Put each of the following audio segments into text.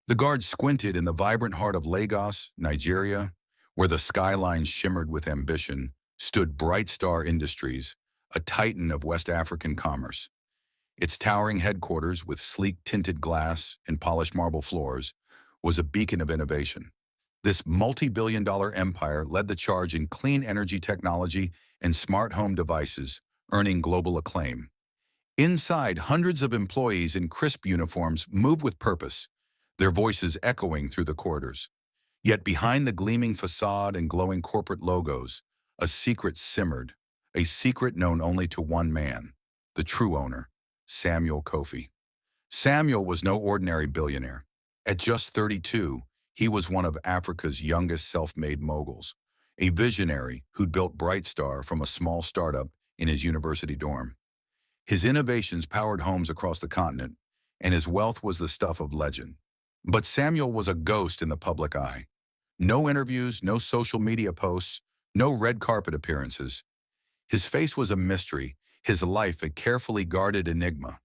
The guard squinted in the vibrant heart of Lagos, Nigeria, where the skyline shimmered with ambition, stood BrightStar Industries, a titan of West African commerce. Its towering headquarters, with sleek tinted glass and polished marble floors, was a beacon of innovation. This multi-billion-dollar empire led the charge in clean energy technology and smart home devices, earning global acclaim. Inside, hundreds of employees in crisp uniforms moved with purpose, their voices echoing through the corridors. Yet behind the gleaming facade and glowing corporate logos, a secret simmered, a secret known only to one man, the true owner, Samuel Kofi. Samuel was no ordinary billionaire. At just 32, he was one of Africa's youngest self-made moguls, a visionary who'd built BrightStar from a small startup in his university dorm. His innovations powered homes across the continent, and his wealth was the stuff of legend. But Samuel was a ghost in the public eye. No interviews, no social media posts, no red carpet appearances. His face was a mystery, his life a carefully guarded enigma.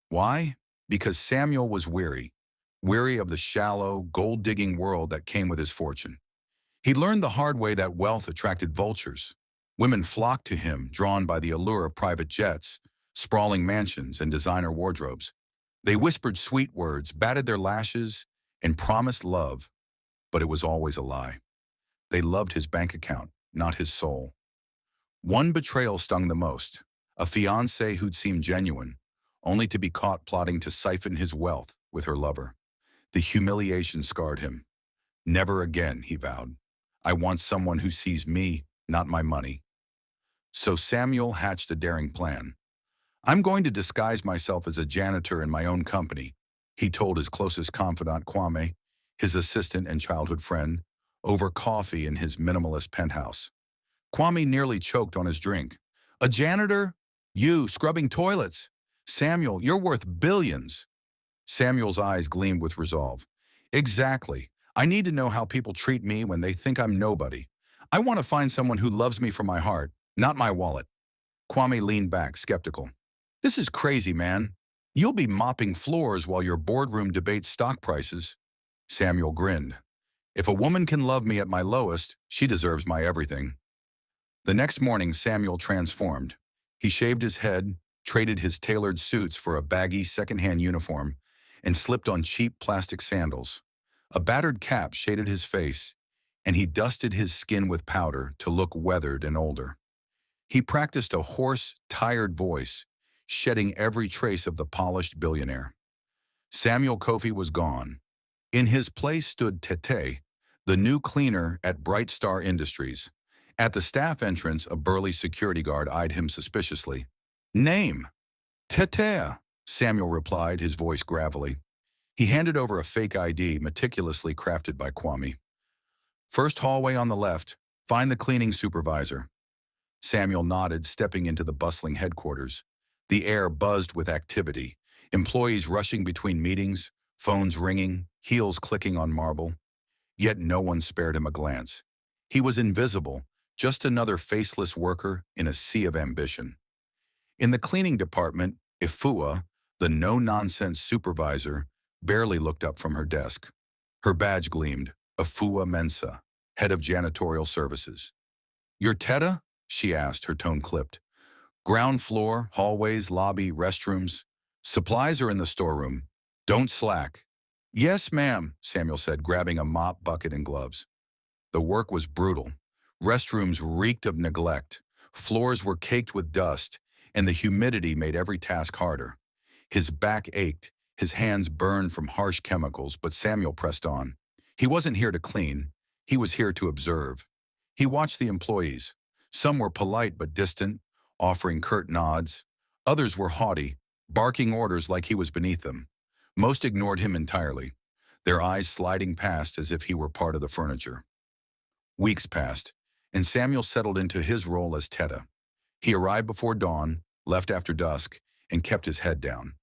Why? Because Samuel was weary of the shallow, gold-digging world that came with his fortune. He learned the hard way that wealth attracted vultures. Women flocked to him, drawn by the allure of private jets, sprawling mansions, and designer wardrobes. They whispered sweet words, batted their lashes, and promised love, but it was always a lie. They loved his bank account, not his soul. One betrayal stung the most, a fiancée who'd seemed genuine, only to be caught plotting to siphon his wealth with her lover. The humiliation scarred him. Never again, he vowed. I want someone who sees me, not my money. So Samuel hatched a daring plan. I'm going to disguise myself as a janitor in my own company, he told his closest confidant Kwame, his assistant and childhood friend, over coffee in his minimalist penthouse. Kwame nearly choked on his drink. A janitor? You, scrubbing toilets? Samuel, you're worth billions. Samuel's eyes gleamed with resolve. Exactly. I need to know how people treat me when they think I'm nobody. I want to find someone who loves me for my heart, not my wallet. Kwame leaned back, skeptical. This is crazy, man. You'll be mopping floors while your boardroom debates stock prices. Samuel grinned. If a woman can love me at my lowest, she deserves my everything. The next morning, Samuel transformed. He shaved his head, traded his tailored suits for a baggy second-hand uniform, and slipped on cheap plastic sandals. A battered cap shaded his face, and he dusted his skin with powder to look weathered and older. He practiced a hoarse, tired voice, shedding every trace of the polished billionaire. Samuel Kofi was gone. In his place stood Tetteh, the new cleaner at BrightStar Industries. At the staff entrance, a burly security guard eyed him suspiciously. Name? Tetteh, Samuel replied, his voice gravelly. He handed over a fake ID meticulously crafted by Kwame. First hallway on the left, find the cleaning supervisor. Samuel nodded, stepping into the bustling headquarters. The air buzzed with activity, employees rushing between meetings, phones ringing, heels clicking on marble. Yet no one spared him a glance. He was invisible, just another faceless worker in a sea of ambition. In the cleaning department, Ifua, the no-nonsense supervisor, barely looked up from her desk. Her badge gleamed, Ifua Mensa, head of janitorial services. You're Tetteh? She asked, her tone clipped. Ground floor, hallways, lobby, restrooms. Supplies are in the storeroom. Don't slack. Yes, ma'am, Samuel said, grabbing a mop, bucket, and gloves. The work was brutal. Restrooms reeked of neglect. Floors were caked with dust, and the humidity made every task harder. His back ached, his hands burned from harsh chemicals, but Samuel pressed on. He wasn't here to clean. He was here to observe. He watched the employees. Some were polite but distant, offering curt nods. Others were haughty, barking orders like he was beneath them. Most ignored him entirely, their eyes sliding past as if he were part of the furniture. Weeks passed, and Samuel settled into his role as Tetteh. He arrived before dawn, left after dusk, and kept his head down.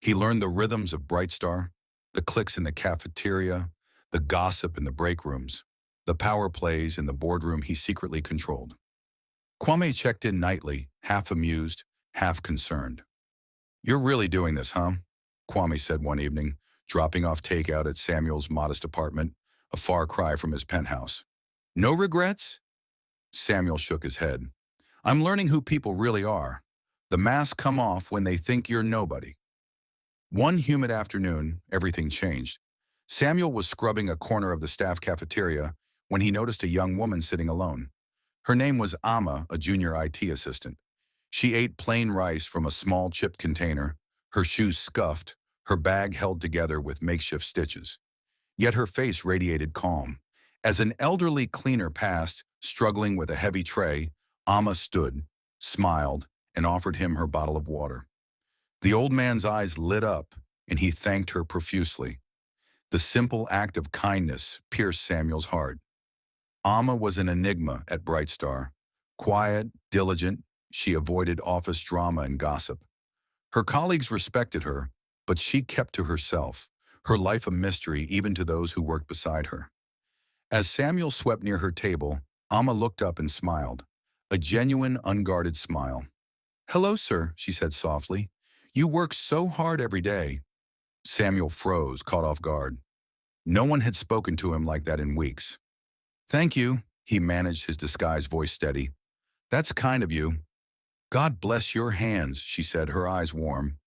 He learned the rhythms of BrightStar, the cliques in the cafeteria, the gossip in the break rooms, the power plays in the boardroom he secretly controlled. Kwame checked in nightly, half amused, half concerned. You're really doing this, huh? Kwame said one evening, dropping off takeout at Samuel's modest apartment, a far cry from his penthouse. No regrets? Samuel shook his head. I'm learning who people really are. The masks come off when they think you're nobody. One humid afternoon, everything changed. Samuel was scrubbing a corner of the staff cafeteria when he noticed a young woman sitting alone. Her name was Amma, a junior IT assistant. She ate plain rice from a small chipped container, her shoes scuffed, her bag held together with makeshift stitches. Yet her face radiated calm. As an elderly cleaner passed, struggling with a heavy tray, Amma stood, smiled, and offered him her bottle of water. The old man's eyes lit up, and he thanked her profusely. The simple act of kindness pierced Samuel's heart. Amma was an enigma at BrightStar. Quiet, diligent, she avoided office drama and gossip. Her colleagues respected her, but she kept to herself, her life a mystery even to those who worked beside her. As Samuel swept near her table, Amma looked up and smiled, a genuine, unguarded smile. "Hello, sir," she said softly. "You work so hard every day." Samuel froze, caught off guard. No one had spoken to him like that in weeks. "Thank you," he managed, his disguised voice steady. "That's kind of you." "God bless your hands," she said, her eyes warm.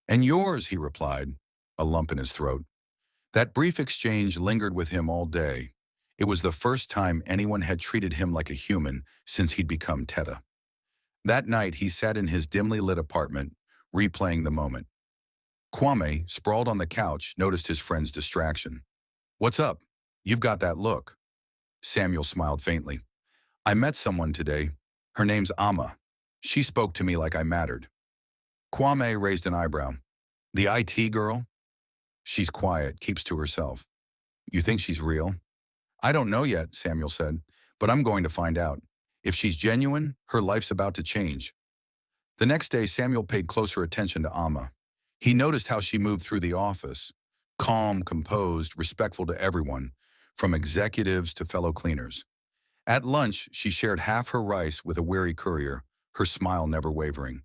"And yours," he replied, a lump in his throat. That brief exchange lingered with him all day. It was the first time anyone had treated him like a human since he'd become Tetteh. That night, he sat in his dimly lit apartment, replaying the moment. Kwame, sprawled on the couch, noticed his friend's distraction. "What's up? You've got that look." Samuel smiled faintly. "I met someone today. Her name's Amma. She spoke to me like I mattered." Kwame raised an eyebrow. "The IT girl?" "She's quiet, keeps to herself." "You think she's real?" "I don't know yet," Samuel said, "but I'm going to find out. If she's genuine, her life's about to change." The next day, Samuel paid closer attention to Amma. He noticed how she moved through the office, calm, composed, respectful to everyone, from executives to fellow cleaners. At lunch, she shared half her rice with a weary courier, her smile never wavering.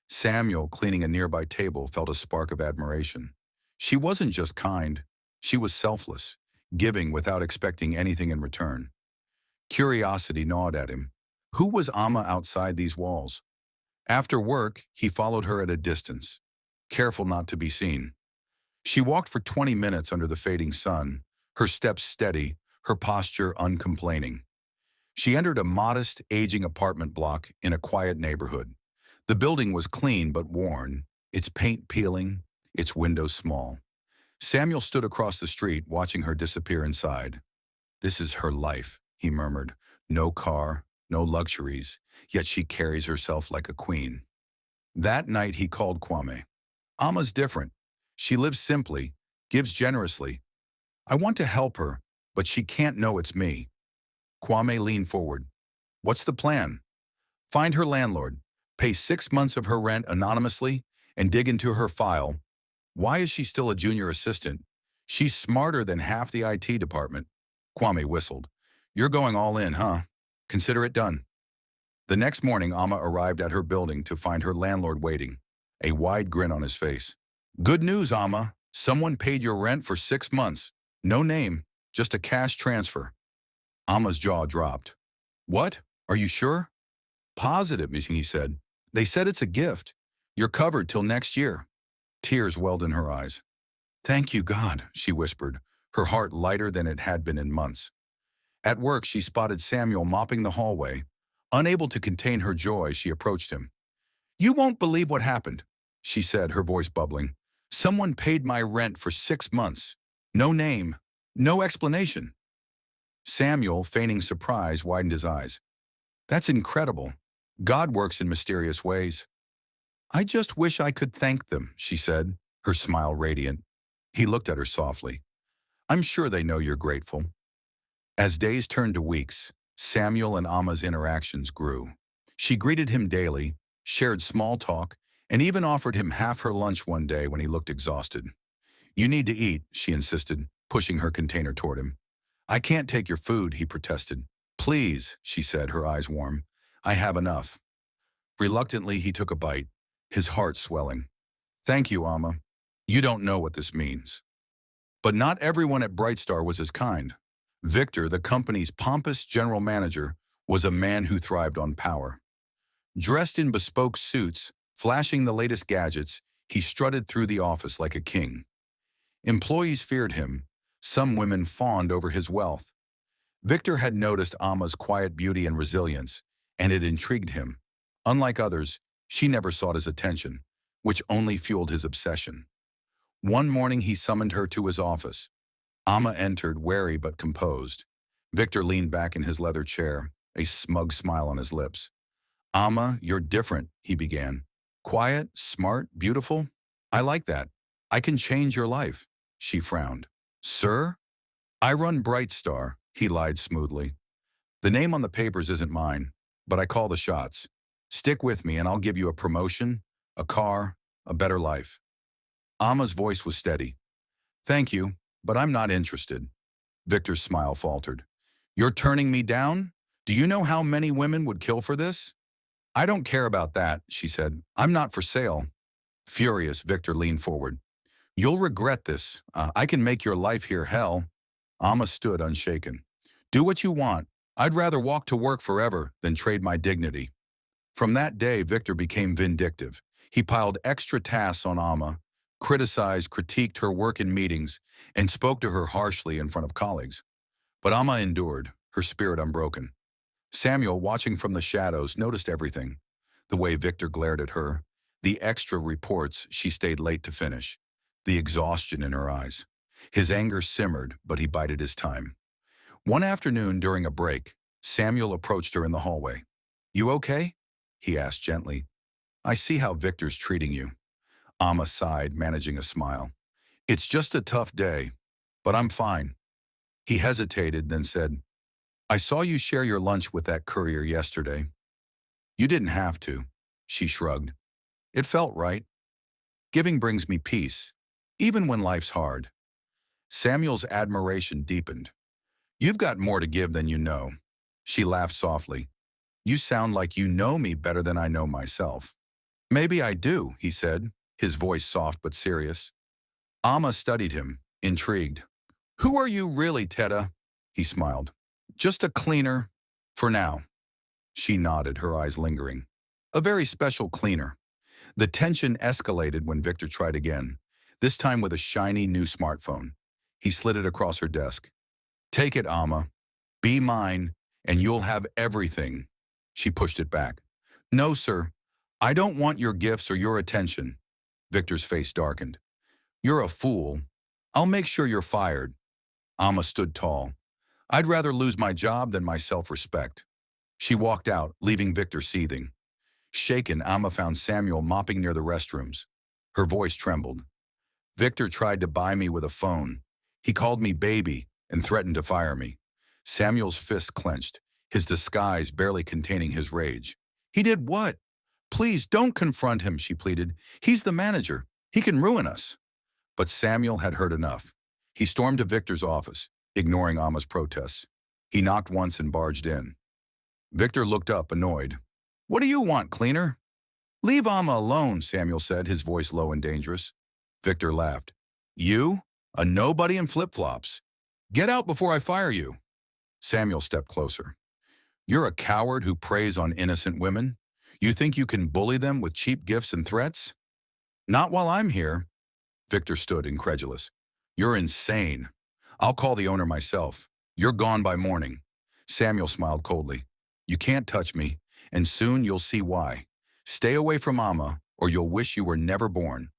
Samuel, cleaning a nearby table, felt a spark of admiration. She wasn't just kind, she was selfless, giving without expecting anything in return. Curiosity gnawed at him. Who was Amma outside these walls? After work, he followed her at a distance, careful not to be seen. She walked for 20 minutes under the fading sun, her steps steady, her posture uncomplaining. She entered a modest, aging apartment block in a quiet neighborhood. The building was clean but worn, its paint peeling, its windows small. Samuel stood across the street, watching her disappear inside. "This is her life," he murmured. "No car, no luxuries, yet she carries herself like a queen." That night he called Kwame. "Amma's different. She lives simply, gives generously. I want to help her, but she can't know it's me." Kwame leaned forward. "What's the plan?" "Find her landlord, pay 6 months of her rent anonymously, and dig into her file. Why is she still a junior assistant? She's smarter than half the IT department." Kwame whistled. "You're going all in, huh? Consider it done." The next morning, Amma arrived at her building to find her landlord waiting, a wide grin on his face. "Good news, Amma. Someone paid your rent for 6 months. No name, just a cash transfer." Amma's jaw dropped. "What? Are you sure?" "Positive," he said. "They said it's a gift. You're covered till next year." Tears welled in her eyes. "Thank you, God," she whispered, her heart lighter than it had been in months. At work, she spotted Samuel mopping the hallway. Unable to contain her joy, she approached him. "You won't believe what happened," she said, her voice bubbling. "Someone paid my rent for 6 months. No name, no explanation." Samuel, feigning surprise, widened his eyes. "That's incredible. God works in mysterious ways." "I just wish I could thank them," she said, her smile radiant. He looked at her softly. "I'm sure they know you're grateful." As days turned to weeks, Samuel and Amma's interactions grew. She greeted him daily, shared small talk, and even offered him half her lunch one day when he looked exhausted. "You need to eat," she insisted, pushing her container toward him. "I can't take your food," he protested. "Please," she said, her eyes warm. "I have enough." Reluctantly, he took a bite, his heart swelling. "Thank you, Amma. You don't know what this means." But not everyone at BrightStar was as kind. Victor, the company's pompous general manager, was a man who thrived on power. Dressed in bespoke suits, flashing the latest gadgets, he strutted through the office like a king. Employees feared him. Some women fawned over his wealth. Victor had noticed Amma's quiet beauty and resilience, and it intrigued him. Unlike others, she never sought his attention, which only fueled his obsession. One morning he summoned her to his office. Amma entered, wary but composed. Victor leaned back in his leather chair, a smug smile on his lips. "Amma, you're different," he began. "Quiet, smart, beautiful. I like that. I can change your life." She frowned. "Sir? I run BrightStar," he lied smoothly. "The name on the papers isn't mine, but I call the shots. Stick with me and I'll give you a promotion, a car, a better life." Amma's voice was steady. "Thank you, but I'm not interested." Victor's smile faltered. "You're turning me down? Do you know how many women would kill for this?" "I don't care about that," she said. "I'm not for sale." Furious, Victor leaned forward. "You'll regret this. I can make your life here hell." Amma stood unshaken. "Do what you want. I'd rather walk to work forever than trade my dignity." From that day, Victor became vindictive. He piled extra tasks on Amma, criticized, critiqued her work in meetings, and spoke to her harshly in front of colleagues. But Amma endured, her spirit unbroken. Samuel, watching from the shadows, noticed everything. The way Victor glared at her, the extra reports she stayed late to finish, the exhaustion in her eyes. His anger simmered, but he bided his time. One afternoon during a break, Samuel approached her in the hallway. "You okay?" he asked gently. "I see how Victor's treating you." Amma sighed, managing a smile. "It's just a tough day, but I'm fine." He hesitated, then said, "I saw you share your lunch with that courier yesterday." "You didn't have to," she shrugged. "It felt right. Giving brings me peace, even when life's hard." Samuel's admiration deepened. "You've got more to give than you know." She laughed softly. "You sound like you know me better than I know myself." "Maybe I do," he said, his voice soft but serious. Amma studied him, intrigued. "Who are you really, Tetteh?" He smiled. "Just a cleaner, for now." She nodded, her eyes lingering. "A very special cleaner." The tension escalated when Victor tried again, this time with a shiny new smartphone. He slid it across her desk. "Take it, Amma. Be mine, and you'll have everything." She pushed it back. "No, sir. I don't want your gifts or your attention." Victor's face darkened. "You're a fool. I'll make sure you're fired." Amma stood tall. "I'd rather lose my job than my self-respect." She walked out, leaving Victor seething. Shaken, Amma found Samuel mopping near the restrooms. Her voice trembled. "Victor tried to buy me with a phone. He called me baby and threatened to fire me." Samuel's fists clenched, his disguise barely containing his rage. "He did what?" "Please don't confront him," she pleaded. "He's the manager. He can ruin us." But Samuel had heard enough. He stormed to Victor's office, ignoring Amma's protests. He knocked once and barged in. Victor looked up, annoyed. "What do you want, cleaner?" "Leave Amma alone," Samuel said, his voice low and dangerous. Victor laughed. "You? A nobody in flip-flops. Get out before I fire you." Samuel stepped closer. "You're a coward who preys on innocent women? You think you can bully them with cheap gifts and threats?" "Not while I'm here." Victor stood incredulous. "You're insane. I'll call the owner myself. You're gone by morning." Samuel smiled coldly. "You can't touch me, and soon you'll see why. Stay away from Amma, or you'll wish you were never born."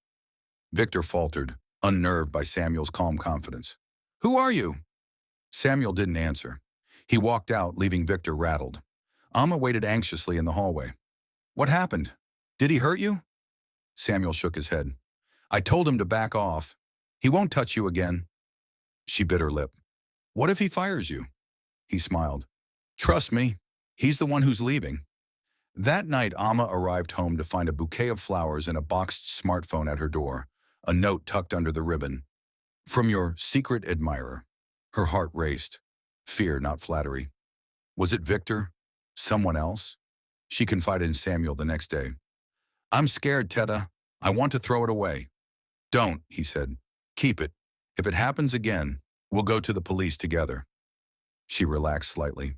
Victor faltered, unnerved by Samuel's calm confidence. "Who are you?" Samuel didn't answer. He walked out, leaving Victor rattled. Amma waited anxiously in the hallway. "What happened? Did he hurt you?" Samuel shook his head. "I told him to back off. He won't touch you again." She bit her lip. "What if he fires you?" He smiled. "Trust me, he's the one who's leaving." That night, Amma arrived home to find a bouquet of flowers and a boxed smartphone at her door, a note tucked under the ribbon. "From your secret admirer." Her heart raced. Fear, not flattery. Was it Victor? Someone else? She confided in Samuel the next day. "I'm scared, Tetteh. I want to throw it away." "Don't," he said. "Keep it. If it happens again, we'll go to the police together. She relaxed slightly.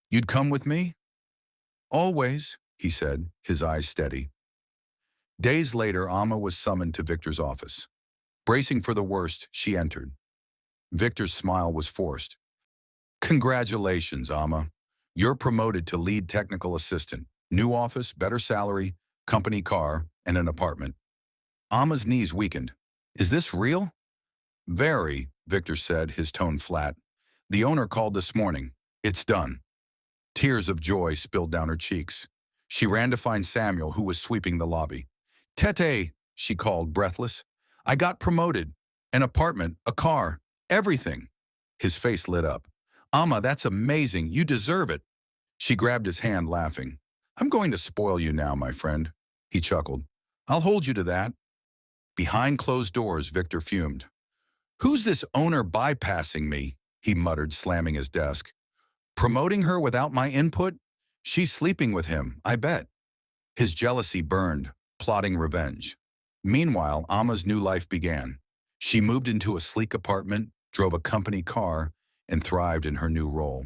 You'd come with me? Always, he said, his eyes steady. Days later, Amma was summoned to Victor's office. Bracing for the worst, she entered. Victor's smile was forced. Congratulations, Amma. You're promoted to lead technical assistant. New office, better salary, company car, and an apartment. Amma's knees weakened. Is this real? Very, Victor said, his tone flat. The owner called this morning. It's done. Tears of joy spilled down her cheeks. She ran to find Samuel, who was sweeping the lobby. Tetteh, she called, breathless. I got promoted. An apartment, a car, everything. His face lit up. Amma, that's amazing. You deserve it. She grabbed his hand, laughing. I'm going to spoil you now, my friend. He chuckled. I'll hold you to that. Behind closed doors, Victor fumed. Who's this owner bypassing me? He muttered, slamming his desk. Promoting her without my input? She's sleeping with him, I bet. His jealousy burned, plotting revenge. Meanwhile, Amma's new life began. She moved into a sleek apartment, drove a company car, and thrived in her new role.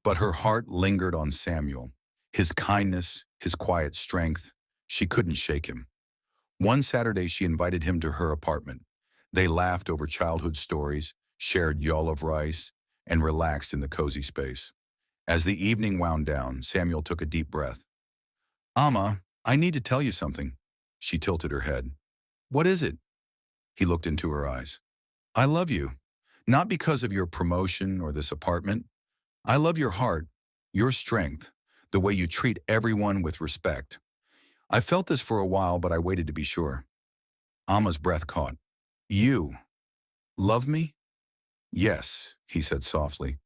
But her heart lingered on Samuel. His kindness, his quiet strength, she couldn't shake him. One Saturday, she invited him to her apartment. They laughed over childhood stories, shared yall of rice, and relaxed in the cozy space. As the evening wound down, Samuel took a deep breath. Amma, I need to tell you something. She tilted her head. What is it? He looked into her eyes. I love you. Not because of your promotion or this apartment. I love your heart, your strength, the way you treat everyone with respect. I felt this for a while, but I waited to be sure. Amma's breath caught. You love me? Yes, he said softly.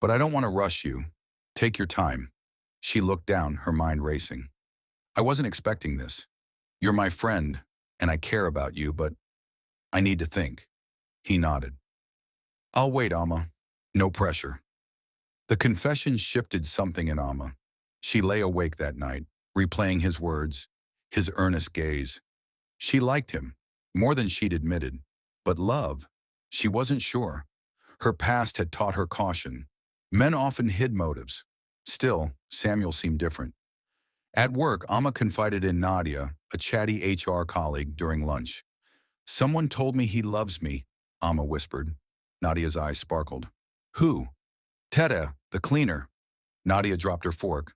But I don't want to rush you. Take your time. She looked down, her mind racing. I wasn't expecting this. You're my friend, and I care about you, but I need to think. He nodded. I'll wait, Amma. No pressure. The confession shifted something in Amma. She lay awake that night, replaying his words, his earnest gaze. She liked him, more than she'd admitted. But love? She wasn't sure. Her past had taught her caution. Men often hid motives. Still, Samuel seemed different. At work, Amma confided in Nadia, a chatty HR colleague, during lunch. Someone told me he loves me, Amma whispered. Nadia's eyes sparkled. Who? Tetteh, the cleaner. Nadia dropped her fork.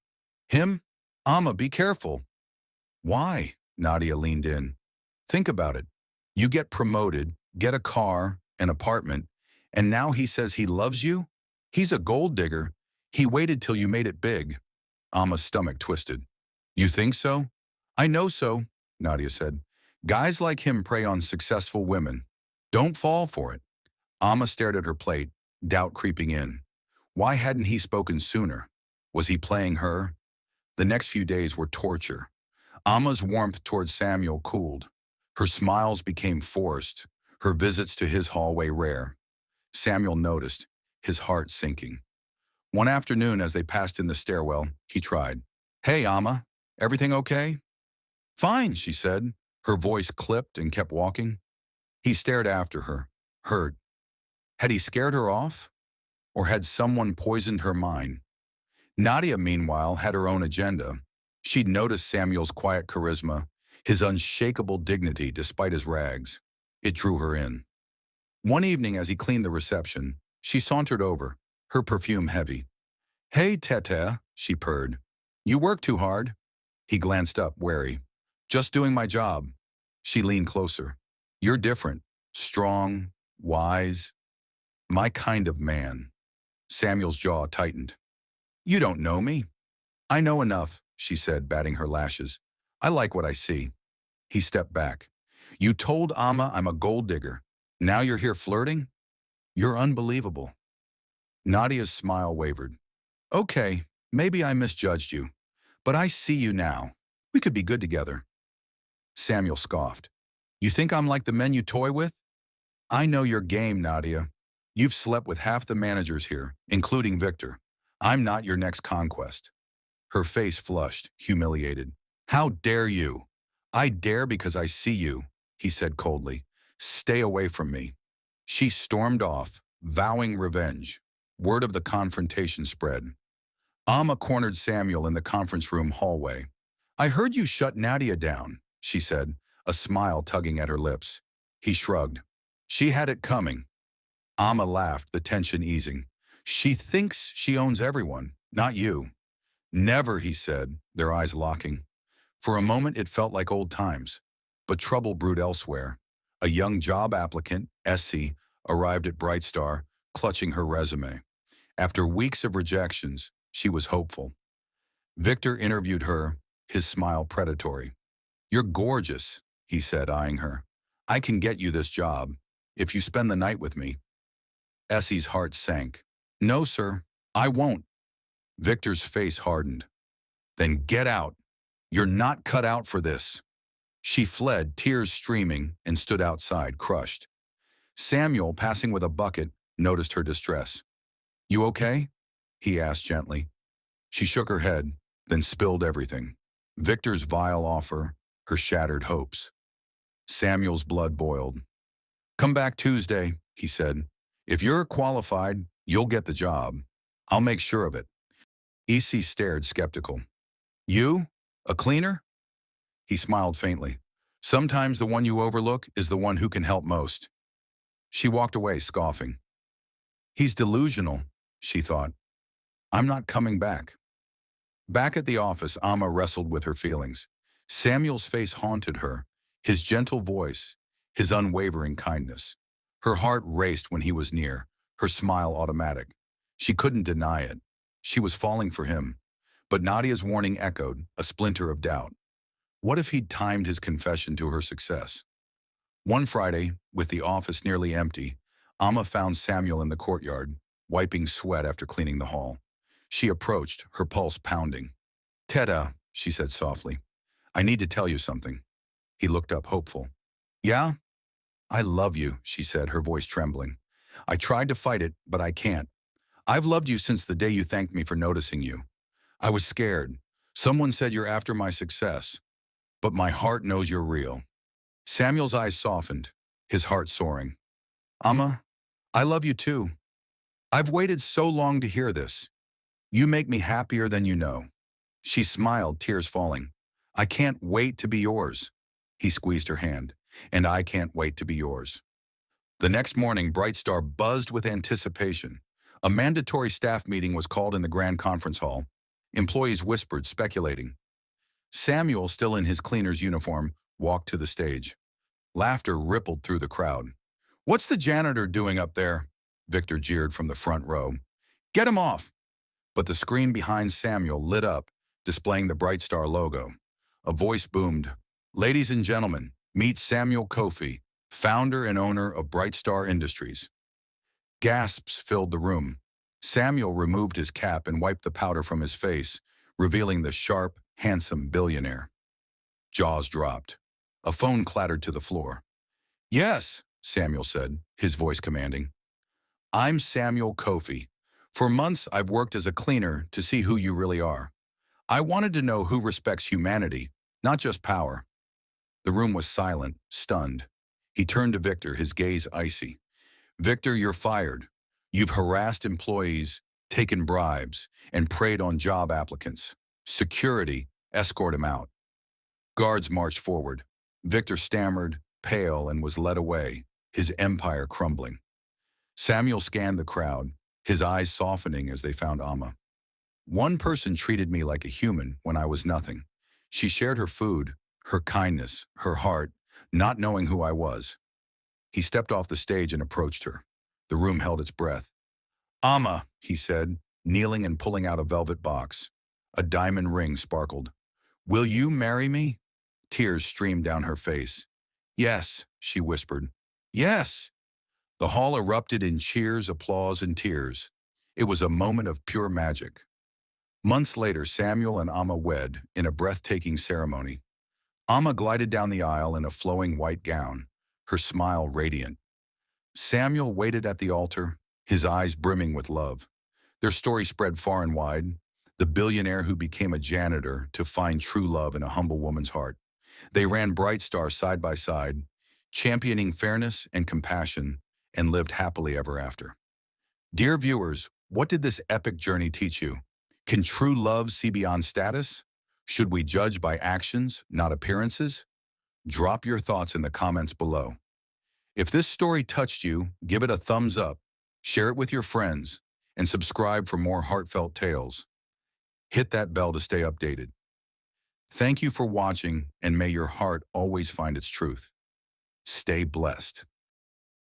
Him? Amma, be careful. Why? Nadia leaned in. Think about it. You get promoted, get a car, an apartment, and now he says he loves you? He's a gold digger. He waited till you made it big. Amma's stomach twisted. You think so? I know so, Nadia said. Guys like him prey on successful women. Don't fall for it. Amma stared at her plate, doubt creeping in. Why hadn't he spoken sooner? Was he playing her? The next few days were torture. Amma's warmth towards Samuel cooled. Her smiles became forced, her visits to his hallway rare. Samuel noticed, his heart sinking. One afternoon, as they passed in the stairwell, he tried. Hey, Amma, everything okay? Fine, she said. Her voice clipped and kept walking. He stared after her, hurt. Had he scared her off? Or had someone poisoned her mind? Nadia, meanwhile, had her own agenda. She'd noticed Samuel's quiet charisma, his unshakable dignity despite his rags. It drew her in. One evening, as he cleaned the reception, she sauntered over, her perfume heavy. Hey, Tetteh, she purred. You work too hard. He glanced up, wary. Just doing my job. She leaned closer. You're different. Strong, wise. My kind of man. Samuel's jaw tightened. You don't know me. I know enough, she said, batting her lashes. I like what I see. He stepped back. You told Amma I'm a gold digger. Now you're here flirting? You're unbelievable. Nadia's smile wavered. Okay, maybe I misjudged you. But I see you now. We could be good together. Samuel scoffed. You think I'm like the men you toy with? I know your game, Nadia. You've slept with half the managers here, including Victor. I'm not your next conquest. Her face flushed, humiliated. How dare you? I dare because I see you, he said coldly. Stay away from me. She stormed off, vowing revenge. Word of the confrontation spread. Amma cornered Samuel in the conference room hallway. "I heard you shut Nadia down," she said, a smile tugging at her lips. He shrugged. She had it coming. Amma laughed, the tension easing. "She thinks she owns everyone, not you." "Never," he said, their eyes locking. For a moment it felt like old times. But trouble brewed elsewhere. A young job applicant, Essie, arrived at BrightStar, clutching her resume. After weeks of rejections, she was hopeful. Victor interviewed her, his smile predatory. "You're gorgeous," he said, eyeing her. "I can get you this job, if you spend the night with me." Essie's heart sank. "No, sir, I won't." Victor's face hardened. "Then get out. You're not cut out for this." She fled, tears streaming, and stood outside, crushed. Samuel, passing with a bucket, noticed her distress. "You okay?" he asked gently. She shook her head, then spilled everything. Victor's vile offer, her shattered hopes. Samuel's blood boiled. "Come back Tuesday," he said. "If you're qualified, you'll get the job. I'll make sure of it." Essie stared skeptical. "You? A cleaner?" He smiled faintly. "Sometimes the one you overlook is the one who can help most." She walked away, scoffing. "He's delusional," she thought. "I'm not coming back." Back at the office, Amma wrestled with her feelings. Samuel's face haunted her, his gentle voice, his unwavering kindness. Her heart raced when he was near, her smile automatic. She couldn't deny it. She was falling for him. But Nadia's warning echoed, a splinter of doubt. What if he'd timed his confession to her success? One Friday, with the office nearly empty, Amma found Samuel in the courtyard, wiping sweat after cleaning the hall. She approached, her pulse pounding. "Tetteh," she said softly, "I need to tell you something." He looked up, hopeful. "Yeah?" "I love you," she said, her voice trembling. "I tried to fight it, but I can't. I've loved you since the day you thanked me for noticing you. I was scared. Someone said you're after my success. But my heart knows you're real." Samuel's eyes softened, his heart soaring. "Amma, I love you too. I've waited so long to hear this. You make me happier than you know." She smiled, tears falling. "I can't wait to be yours." He squeezed her hand. "And I can't wait to be yours." The next morning, BrightStar buzzed with anticipation. A mandatory staff meeting was called in the grand conference hall. Employees whispered, speculating. Samuel, still in his cleaner's uniform, walked to the stage. Laughter rippled through the crowd. "What's the janitor doing up there?" Victor jeered from the front row. "Get him off!" But the screen behind Samuel lit up, displaying the BrightStar logo. A voice boomed, "Ladies and gentlemen, meet Samuel Kofi, founder and owner of BrightStar Industries." Gasps filled the room. Samuel removed his cap and wiped the powder from his face, revealing the sharp, handsome billionaire. Jaws dropped. A phone clattered to the floor. "Yes," Samuel said, his voice commanding. "I'm Samuel Kofi. For months I've worked as a cleaner to see who you really are. I wanted to know who respects humanity, not just power." The room was silent, stunned. He turned to Victor, his gaze icy. "Victor, you're fired. You've harassed employees, taken bribes, and preyed on job applicants. Security, escort him out." Guards marched forward. Victor stammered, pale, and was led away, his empire crumbling. Samuel scanned the crowd, his eyes softening as they found Amma. "One person treated me like a human when I was nothing. She shared her food, her kindness, her heart, not knowing who I was." He stepped off the stage and approached her. The room held its breath. "Amma," he said, kneeling and pulling out a velvet box. A diamond ring sparkled. "Will you marry me?" Tears streamed down her face. "Yes," she whispered. "Yes!" The hall erupted in cheers, applause, and tears. It was a moment of pure magic. Months later, Samuel and Amma wed in a breathtaking ceremony. Amma glided down the aisle in a flowing white gown, her smile radiant. Samuel waited at the altar, his eyes brimming with love. Their story spread far and wide, the billionaire who became a janitor to find true love in a humble woman's heart. They ran BrightStar side by side, championing fairness and compassion, and lived happily ever after. Dear viewers, what did this epic journey teach you? Can true love see beyond status? Should we judge by actions, not appearances? Drop your thoughts in the comments below. If this story touched you, give it a thumbs up, share it with your friends, and subscribe for more heartfelt tales. Hit that bell to stay updated. Thank you for watching, and may your heart always find its truth. Stay blessed.